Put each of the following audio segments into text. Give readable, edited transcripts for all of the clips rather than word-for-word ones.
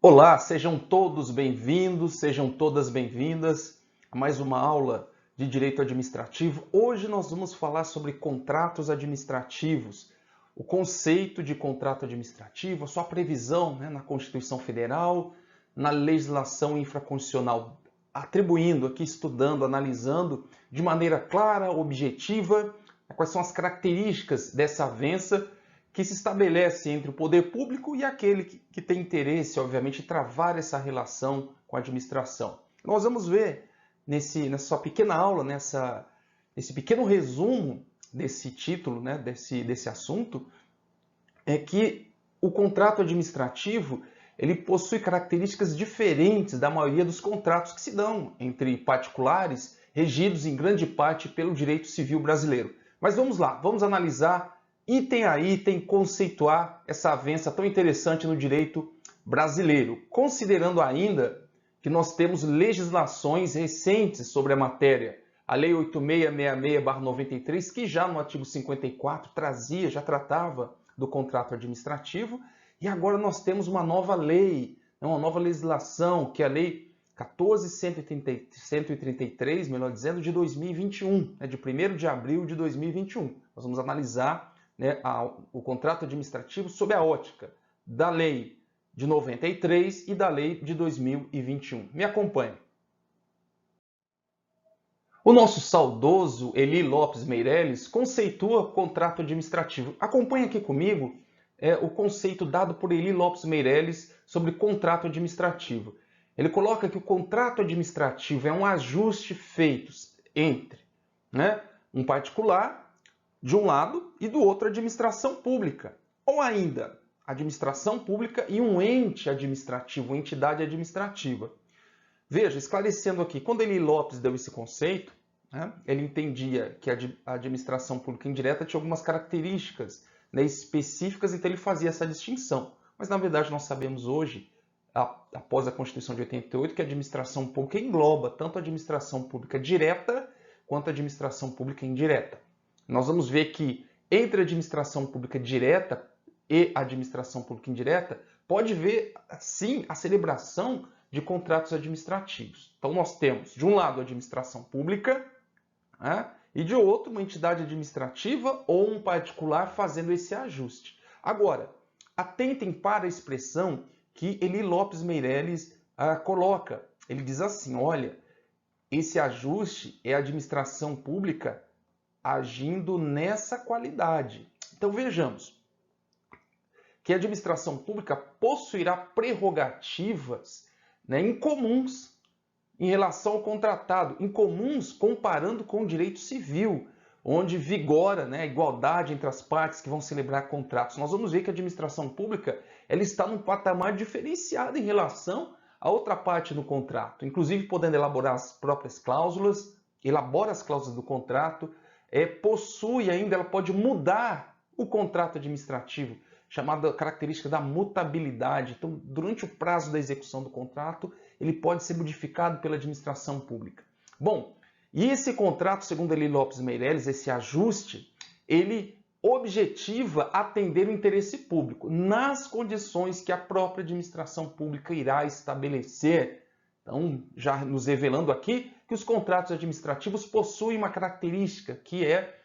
Olá, sejam todos bem-vindos, sejam todas bem-vindas a mais uma aula de Direito Administrativo. Hoje nós vamos falar sobre contratos administrativos, o conceito de contrato administrativo, a sua previsão, na Constituição Federal, na legislação infraconstitucional, atribuindo aqui, estudando, analisando de maneira clara, objetiva, quais são as características dessa avença que se estabelece entre o poder público e aquele que tem interesse, obviamente, em travar essa relação com a administração. Nós vamos ver nessa pequena aula, nesse pequeno resumo desse título, desse assunto, é que o contrato administrativo ele possui características diferentes da maioria dos contratos que se dão entre particulares, regidos em grande parte pelo direito civil brasileiro. Mas vamos lá, vamos analisar item a item, conceituar essa avença tão interessante no direito brasileiro, considerando ainda que nós temos legislações recentes sobre a matéria. A Lei 8666/93, que já no artigo 54 já tratava do contrato administrativo, e agora nós temos uma nova lei, uma nova legislação, que é a Lei 14.133, melhor dizendo, de 2021, de 1º de abril de 2021. Nós vamos analisar o contrato administrativo sob a ótica da Lei de 93 e da Lei de 2021. Me acompanhe. O nosso saudoso Eli Lopes Meireles conceitua contrato administrativo. Acompanhe aqui comigo o conceito dado por Eli Lopes Meireles sobre contrato administrativo. Ele coloca que o contrato administrativo é um ajuste feito entre um particular de um lado e do outro a administração pública, ou ainda administração pública e um ente administrativo, uma entidade administrativa. Veja, esclarecendo aqui, quando Eli Lopes deu esse conceito, ele entendia que a administração pública indireta tinha algumas características específicas, então ele fazia essa distinção. Mas na verdade nós sabemos hoje, após a Constituição de 88, que a administração pública engloba tanto a administração pública direta quanto a administração pública indireta. Nós vamos ver que entre a administração pública direta e a administração pública indireta pode haver, sim, a celebração de contratos administrativos. Então nós temos, de um lado, a administração pública e de outro, uma entidade administrativa ou um particular fazendo esse ajuste. Agora, atentem para a expressão que Eli Lopes Meireles coloca. Ele diz assim, olha, esse ajuste é a administração pública agindo nessa qualidade. Então vejamos que a administração pública possuirá prerrogativas incomuns em relação ao contratado, incomuns comparando com o direito civil, onde vigora a igualdade entre as partes que vão celebrar contratos. Nós vamos ver que a administração pública ela está num patamar diferenciado em relação a outra parte do contrato, inclusive podendo elaborar as próprias cláusulas, elabora as cláusulas do contrato, possui ainda, ela pode mudar o contrato administrativo, chamada característica da mutabilidade. Então, durante o prazo da execução do contrato, ele pode ser modificado pela administração pública. Bom, e esse contrato, segundo Eli Lopes Meireles, esse ajuste, ele objetiva atender o interesse público nas condições que a própria administração pública irá estabelecer. Então, já nos revelando aqui que os contratos administrativos possuem uma característica que é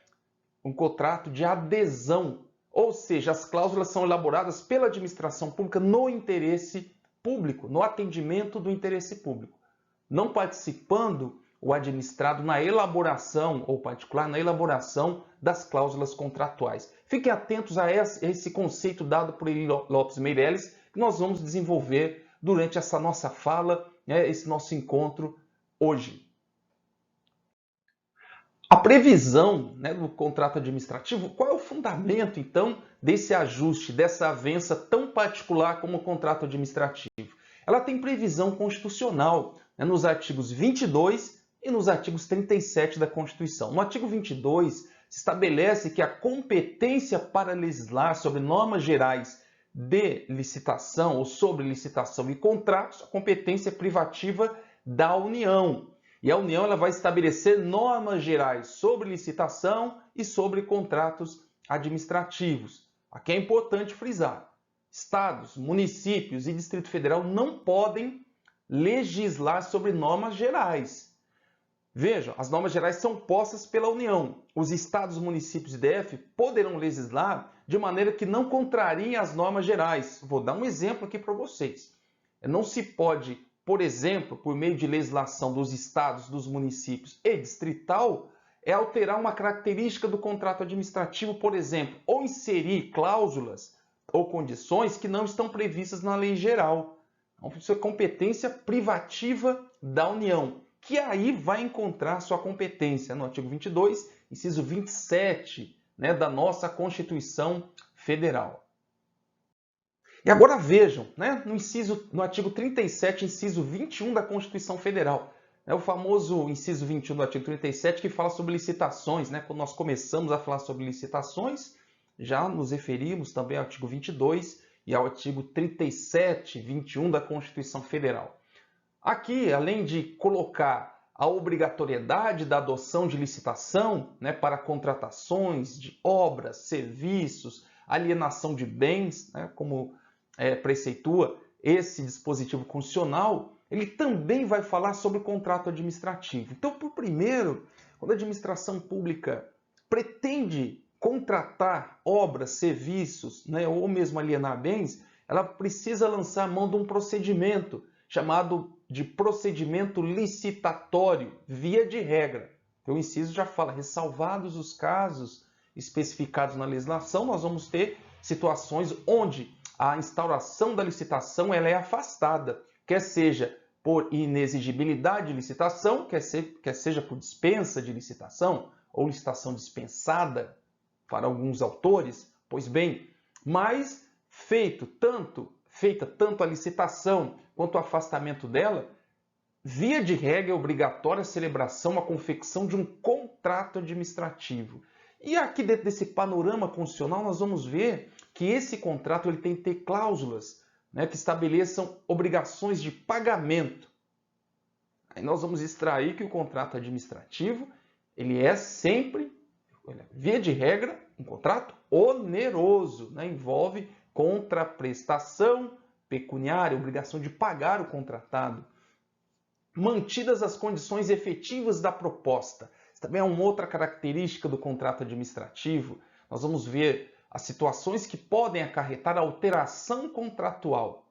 um contrato de adesão, ou seja, as cláusulas são elaboradas pela administração pública no interesse público, no atendimento do interesse público, não participando o administrado na elaboração, ou particular, na elaboração das cláusulas contratuais. Fiquem atentos a esse conceito dado por Eli Lopes Meireles, que nós vamos desenvolver durante essa nossa fala, esse nosso encontro hoje. A previsão do contrato administrativo, qual é o fundamento, então, desse ajuste, dessa avença tão particular como o contrato administrativo? Ela tem previsão constitucional nos artigos 22 e nos artigos 37 da Constituição. No artigo 22, se estabelece que a competência para legislar sobre normas gerais de licitação ou sobre licitação e contratos, a competência privativa da União. E a União ela vai estabelecer normas gerais sobre licitação e sobre contratos administrativos. Aqui é importante frisar. estados, municípios e Distrito Federal não podem legislar sobre normas gerais. Vejam, as normas gerais são postas pela União. Os estados, municípios e DF poderão legislar de maneira que não contrariem as normas gerais. Vou dar um exemplo aqui para vocês. Não se pode, por exemplo, por meio de legislação dos estados, dos municípios e distrital, alterar uma característica do contrato administrativo, por exemplo, ou inserir cláusulas ou condições que não estão previstas na lei geral. Então, isso é competência privativa da União, que aí vai encontrar sua competência no artigo 22, inciso 27, da nossa Constituição Federal. E agora vejam, no artigo 37, inciso 21 da Constituição Federal, o famoso inciso 21 do artigo 37 que fala sobre licitações. Quando nós começamos a falar sobre licitações, já nos referimos também ao artigo 22 e ao artigo 37, 21 da Constituição Federal. Aqui, além de colocar a obrigatoriedade da adoção de licitação para contratações de obras, serviços, alienação de bens, como preceitua esse dispositivo constitucional, ele também vai falar sobre o contrato administrativo. Então, por primeiro, quando a administração pública pretende contratar obras, serviços, ou mesmo alienar bens, ela precisa lançar a mão de um procedimento chamado de procedimento licitatório, via de regra. Então, o inciso já fala, ressalvados os casos especificados na legislação, nós vamos ter situações onde a instauração da licitação ela é afastada, quer seja por inexigibilidade de licitação, quer seja por dispensa de licitação, ou licitação dispensada para alguns autores. Pois bem, mas feita tanto a licitação quanto o afastamento dela, via de regra é obrigatória a celebração, a confecção de um contrato administrativo. E aqui dentro desse panorama constitucional nós vamos ver que esse contrato ele tem que ter cláusulas que estabeleçam obrigações de pagamento. Aí nós vamos extrair que o contrato administrativo ele é sempre, via de regra, um contrato oneroso, envolve contraprestação pecuniária, obrigação de pagar o contratado, mantidas as condições efetivas da proposta. Isso também é uma outra característica do contrato administrativo. Nós vamos ver as situações que podem acarretar alteração contratual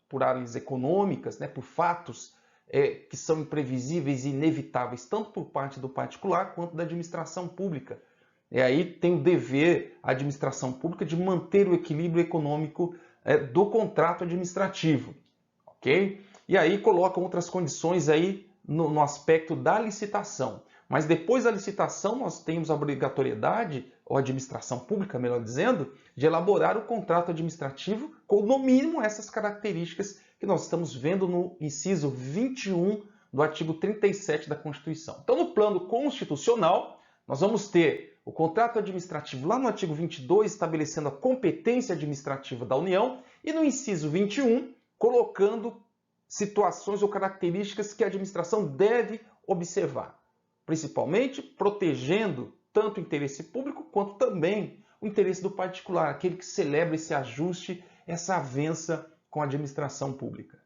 por áreas econômicas, por fatos que são imprevisíveis e inevitáveis, tanto por parte do particular quanto da administração pública. E aí tem o dever, a administração pública, de manter o equilíbrio econômico do contrato administrativo. Ok? E aí colocam outras condições aí no aspecto da licitação. Mas depois da licitação nós temos a obrigatoriedade, ou a administração pública, melhor dizendo, de elaborar o contrato administrativo com, no mínimo, essas características que nós estamos vendo no inciso 21 do artigo 37 da Constituição. Então, no plano constitucional, nós vamos ter o contrato administrativo lá no artigo 22, estabelecendo a competência administrativa da União, e no inciso 21, colocando situações ou características que a administração deve observar, principalmente protegendo tanto o interesse público quanto também o interesse do particular, aquele que celebra esse ajuste, essa avença com a administração pública.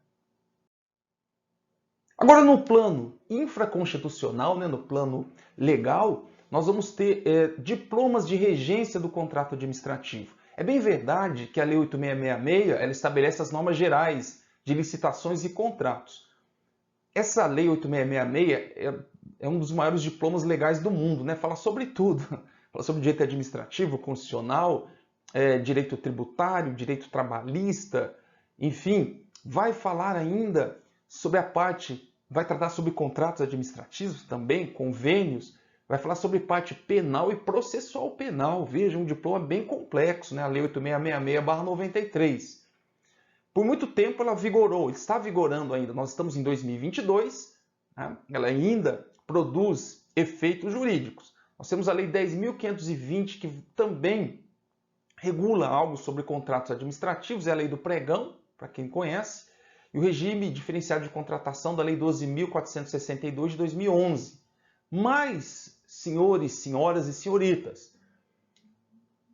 Agora, no plano infraconstitucional, no plano legal, nós vamos ter diplomas de regência do contrato administrativo. É bem verdade que a Lei 8666 ela estabelece as normas gerais de licitações e contratos. Essa Lei 8666 é um dos maiores diplomas legais do mundo, fala sobre tudo. Fala sobre direito administrativo, constitucional, direito tributário, direito trabalhista, enfim, vai falar ainda sobre a parte, vai tratar sobre contratos administrativos também, convênios, vai falar sobre parte penal e processual penal. Veja, um diploma bem complexo, a Lei 8666/93. Por muito tempo ela vigorou, está vigorando ainda. Nós estamos em 2022, ela ainda produz efeitos jurídicos. Nós temos a Lei 10.520, que também regula algo sobre contratos administrativos, é a Lei do Pregão, para quem conhece, e o regime diferenciado de contratação da Lei 12.462 de 2011. Mas, senhores, senhoras e senhoritas,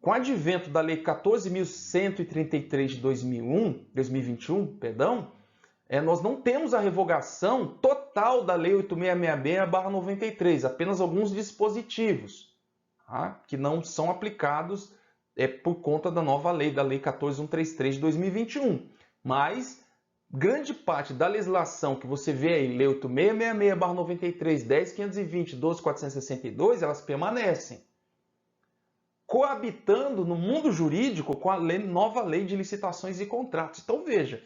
Com o advento da Lei 14.133 de 2021, nós não temos a revogação total da Lei 8666/93, apenas alguns dispositivos, tá? Que não são aplicados por conta da nova lei, da Lei 14.133 de 2021. Mas grande parte da legislação que você vê aí, Lei 8666/93, 10.520, 12.462, elas permanecem, coabitando no mundo jurídico com a nova Lei de Licitações e Contratos. Então veja,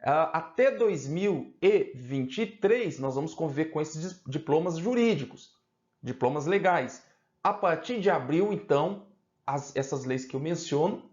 até 2023 nós vamos conviver com esses diplomas jurídicos, diplomas legais. A partir de abril, então, essas leis que eu menciono,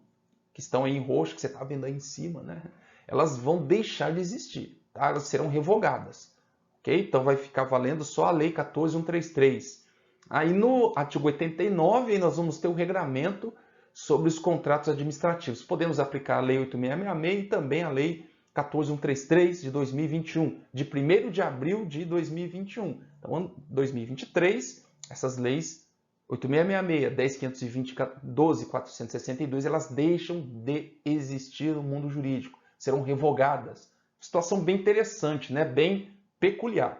que estão aí em roxo, que você está vendo aí em cima, né? Elas vão deixar de existir, tá? Elas serão revogadas, ok? Então vai ficar valendo só a Lei 14.133. Aí no artigo 89 nós vamos ter o regramento sobre os contratos administrativos. Podemos aplicar a Lei 8666 e também a Lei 14.133 de 2021, de 1º de abril de 2021. Então, 2023, essas leis 8666, 10.520, 12.462, elas deixam de existir no mundo jurídico, serão revogadas. Situação bem interessante, né? Bem peculiar.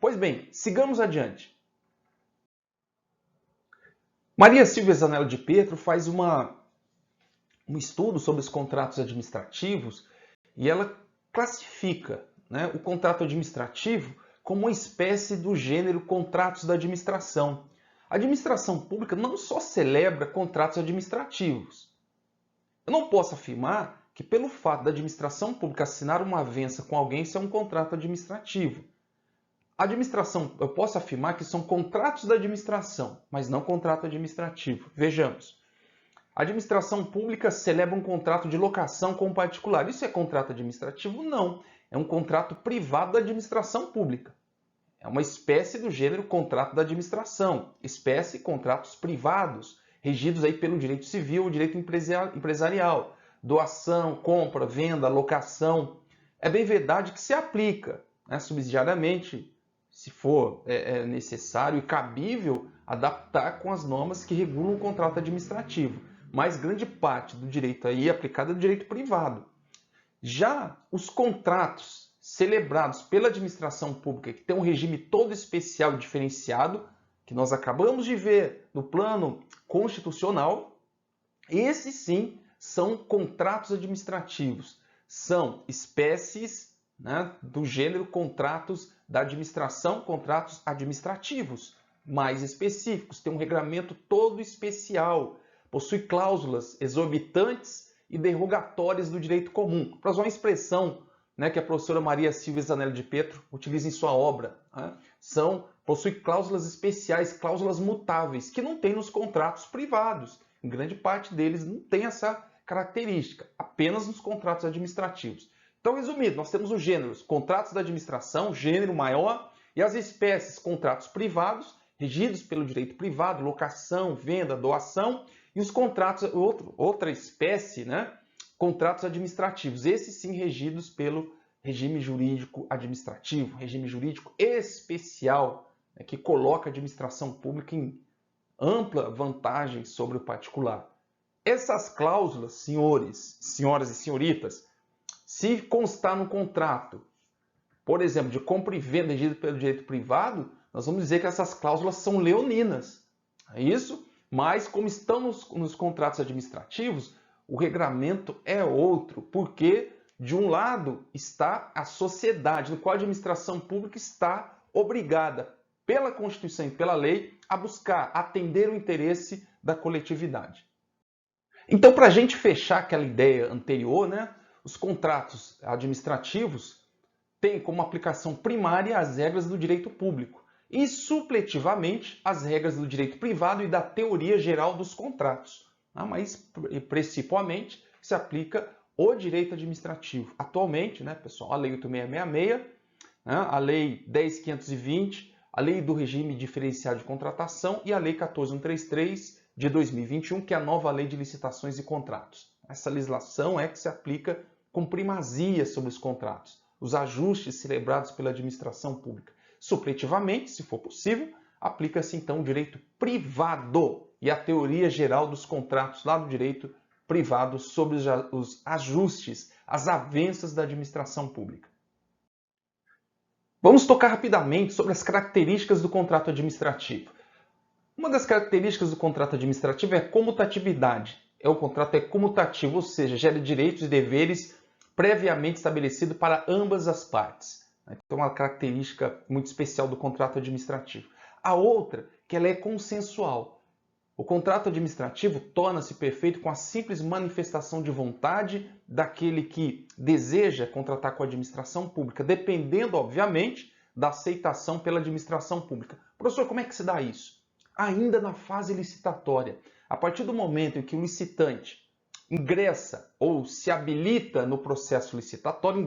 Pois bem, sigamos adiante. Maria Silvia Zanello de Pietro faz um estudo sobre os contratos administrativos e ela classifica, né, o contrato administrativo como uma espécie do gênero contratos da administração. A administração pública não só celebra contratos administrativos. Eu não posso afirmar que pelo fato da administração pública assinar uma avença com alguém, isso é um contrato administrativo. Eu posso afirmar que são contratos da administração, mas não contrato administrativo. Vejamos. A administração pública celebra um contrato de locação com um particular. Isso é contrato administrativo? Não. É um contrato privado da administração pública. É uma espécie do gênero contrato da administração. Espécie contratos privados, regidos aí pelo direito civil ou direito empresarial. Doação, compra, venda, locação. É bem verdade que se aplica, né, subsidiariamente, se for necessário e cabível, adaptar com as normas que regulam o contrato administrativo. Mas grande parte do direito aí aplicado é do direito privado. Já os contratos celebrados pela administração pública, que tem um regime todo especial e diferenciado, que nós acabamos de ver no plano constitucional, esses sim são contratos administrativos. São espécies, né, do gênero contratos da administração, contratos administrativos mais específicos, tem um regramento todo especial, possui cláusulas exorbitantes e derrogatórias do direito comum. Para usar uma expressão, né, que a professora Maria Silvia Zanello de Pietro utiliza em sua obra, né, possui cláusulas especiais, cláusulas mutáveis, que não tem nos contratos privados. Em grande parte deles não tem essa característica, apenas nos contratos administrativos. Então, resumindo, nós temos os gêneros, contratos da administração, gênero maior, e as espécies, contratos privados, regidos pelo direito privado, locação, venda, doação, e os contratos, outra espécie, né, contratos administrativos, esses sim regidos pelo regime jurídico administrativo, regime jurídico especial, né, que coloca a administração pública em ampla vantagem sobre o particular. Essas cláusulas, senhores, senhoras e senhoritas, se constar no contrato, por exemplo, de compra e venda regido pelo direito privado, nós vamos dizer que essas cláusulas são leoninas. É isso? Mas como estão nos contratos administrativos, o regramento é outro, porque de um lado está a sociedade, no qual a administração pública está obrigada pela Constituição e pela lei a buscar atender o interesse da coletividade. Então, para a gente fechar aquela ideia anterior, né, os contratos administrativos têm como aplicação primária as regras do direito público e, supletivamente, as regras do direito privado e da teoria geral dos contratos. Mas, principalmente, se aplica o direito administrativo. Atualmente, né, pessoal, a Lei 8666, né, a Lei 10.520, a Lei do Regime Diferenciado de Contratação e a Lei 14.133 de 2021, que é a nova Lei de Licitações e Contratos. Essa legislação é que se aplica com primazia sobre os contratos, os ajustes celebrados pela administração pública. Supletivamente, se for possível, aplica-se então o direito privado. e a teoria geral dos contratos lá do direito privado sobre os ajustes, as avanças da administração pública. Vamos tocar rapidamente sobre as características do contrato administrativo. Uma das características do contrato administrativo é a comutatividade. O contrato é comutativo, ou seja, gera direitos e deveres previamente estabelecidos para ambas as partes. Então, uma característica muito especial do contrato administrativo. A outra, que ela é consensual. O contrato administrativo torna-se perfeito com a simples manifestação de vontade daquele que deseja contratar com a administração pública, dependendo, obviamente, da aceitação pela administração pública. Professor, como é que se dá isso? Ainda na fase licitatória. A partir do momento em que o licitante ingressa ou se habilita no processo licitatório,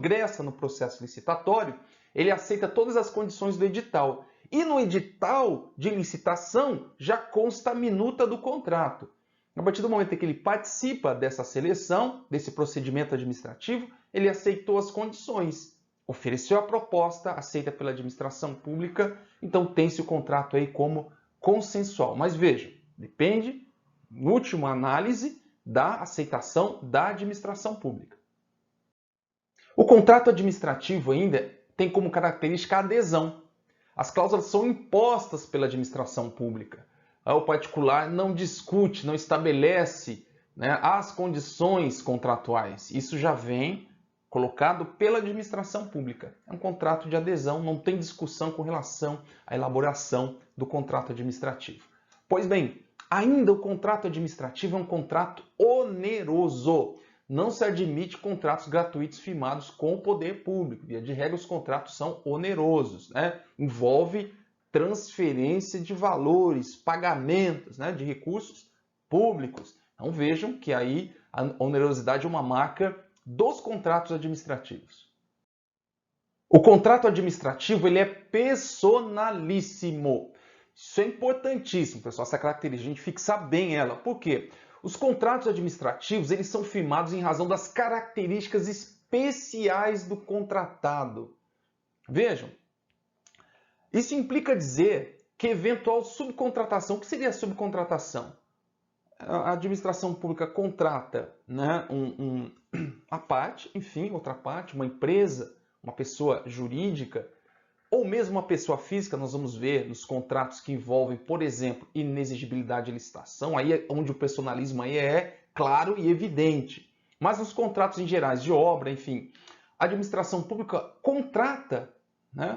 ele aceita todas as condições do edital. E no edital de licitação já consta a minuta do contrato. A partir do momento em que ele participa dessa seleção, desse procedimento administrativo, ele aceitou as condições, ofereceu a proposta, aceita pela administração pública, então tem-se o contrato aí como consensual. Mas veja, depende, em última análise, da aceitação da administração pública. O contrato administrativo ainda tem como característica a adesão. As cláusulas são impostas pela administração pública. O particular não discute, não estabelece, as condições contratuais. Isso já vem colocado pela administração pública. É um contrato de adesão, não tem discussão com relação à elaboração do contrato administrativo. Pois bem, ainda o contrato administrativo é um contrato oneroso. Não se admite contratos gratuitos firmados com o poder público. Via de regra, os contratos são onerosos. Envolve transferência de valores, pagamentos de recursos públicos. Então vejam que aí a onerosidade é uma marca dos contratos administrativos. O contrato administrativo ele é personalíssimo. Isso é importantíssimo, pessoal, essa característica, a gente fixar bem ela. Por quê? Os contratos administrativos eles são firmados em razão das características especiais do contratado. Vejam, isso implica dizer que eventual subcontratação, o que seria subcontratação? A administração pública contrata a parte, enfim, outra parte, uma empresa, uma pessoa jurídica, ou mesmo uma pessoa física, nós vamos ver nos contratos que envolvem, por exemplo, inexigibilidade de licitação, aí é onde o personalismo aí é claro e evidente. Mas nos contratos em gerais de obra, enfim, a administração pública contrata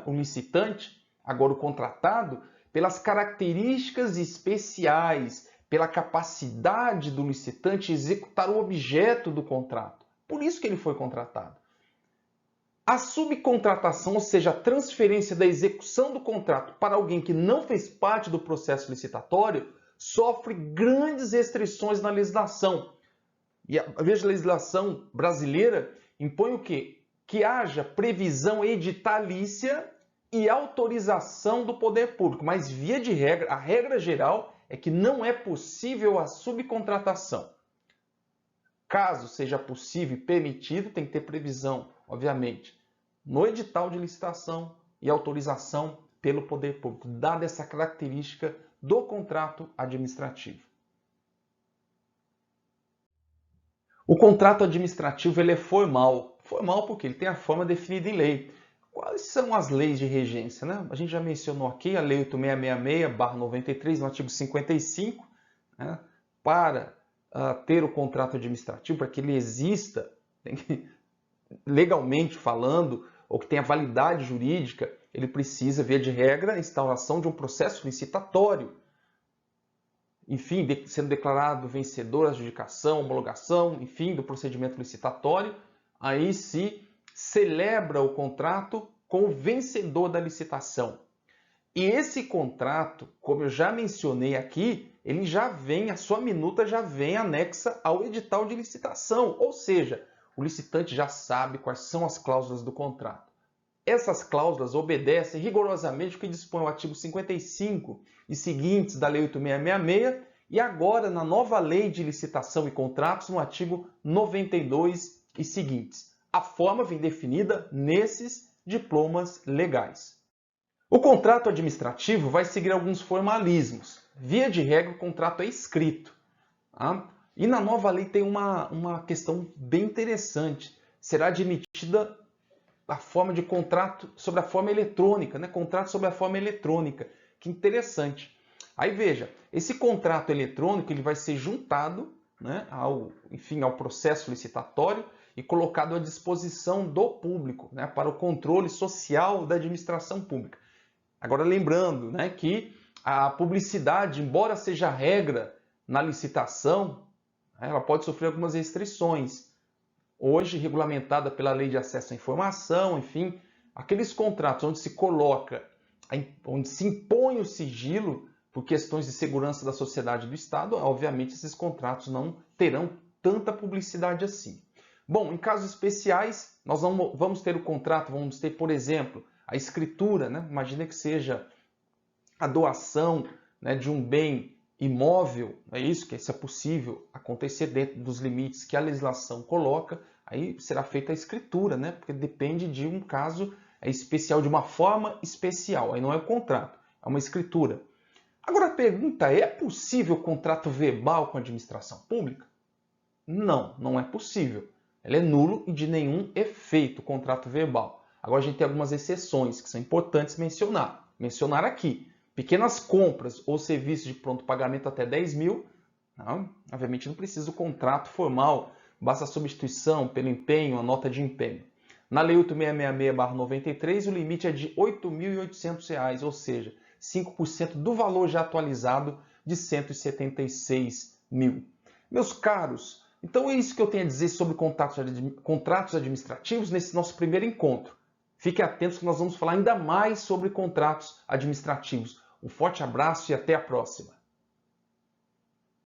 o licitante, agora o contratado, pelas características especiais, pela capacidade do licitante executar o objeto do contrato. Por isso que ele foi contratado. A subcontratação, ou seja, a transferência da execução do contrato para alguém que não fez parte do processo licitatório, sofre grandes restrições na legislação. E veja, a legislação brasileira impõe o quê? Que haja previsão editalícia e autorização do poder público. Mas, via de regra, a regra geral é que não é possível a subcontratação. Caso seja possível e permitido, tem que ter previsão, obviamente, no edital de licitação e autorização pelo poder público, dada essa característica do contrato administrativo. O contrato administrativo ele é formal. Formal porque ele tem a forma definida em lei. Quais são as leis de regência? A gente já mencionou aqui a Lei 8666/93, no artigo 55, para ter o contrato administrativo, para que ele exista, legalmente falando, ou que tenha validade jurídica, ele precisa, via de regra, a instauração de um processo licitatório. Enfim, sendo declarado vencedor a adjudicação, homologação, enfim, do procedimento licitatório, aí se celebra o contrato com o vencedor da licitação. E esse contrato, como eu já mencionei aqui, ele já vem, a sua minuta já vem anexa ao edital de licitação, ou seja, o licitante já sabe quais são as cláusulas do contrato. Essas cláusulas obedecem rigorosamente o que dispõe o artigo 55 e seguintes da Lei 8666 e agora na nova Lei de Licitação e Contratos, no artigo 92 e seguintes. A forma vem definida nesses diplomas legais. O contrato administrativo vai seguir alguns formalismos. Via de regra, o contrato é escrito. Tá? E na nova lei tem uma questão bem interessante. Será admitida a forma de contrato sobre a forma eletrônica, né? Contrato sobre a forma eletrônica. Que interessante. Aí veja, esse contrato eletrônico ele vai ser juntado, né, ao processo licitatório e colocado à disposição do público, né, para o controle social da administração pública. Agora lembrando, né, que a publicidade, embora seja regra na licitação, ela pode sofrer algumas restrições. Hoje, regulamentada pela Lei de Acesso à Informação, enfim, aqueles contratos onde se coloca, onde se impõe o sigilo por questões de segurança da sociedade e do Estado, obviamente esses contratos não terão tanta publicidade assim. Bom, em casos especiais, nós vamos ter o contrato, vamos ter, por exemplo, a escritura, né? Imagina que seja a doação, né, de um bem imóvel, é isso que é possível acontecer dentro dos limites que a legislação coloca, aí será feita a escritura, né? Porque depende de um caso especial, de uma forma especial, aí não é o contrato, é uma escritura. Agora a pergunta é possível contrato verbal com a administração pública? Não, não é possível. Ele é nulo e de nenhum efeito o contrato verbal. Agora a gente tem algumas exceções que são importantes mencionar aqui. Pequenas compras ou serviços de pronto pagamento até 10 mil, não, obviamente não precisa do contrato formal, basta a substituição pelo empenho, a nota de empenho. Na Lei 8666/93, o limite é de R$ 8.800, ou seja, 5% do valor já atualizado de 176 mil. Meus caros, então é isso que eu tenho a dizer sobre contratos administrativos nesse nosso primeiro encontro. Fiquem atentos que nós vamos falar ainda mais sobre contratos administrativos. Um forte abraço e até a próxima!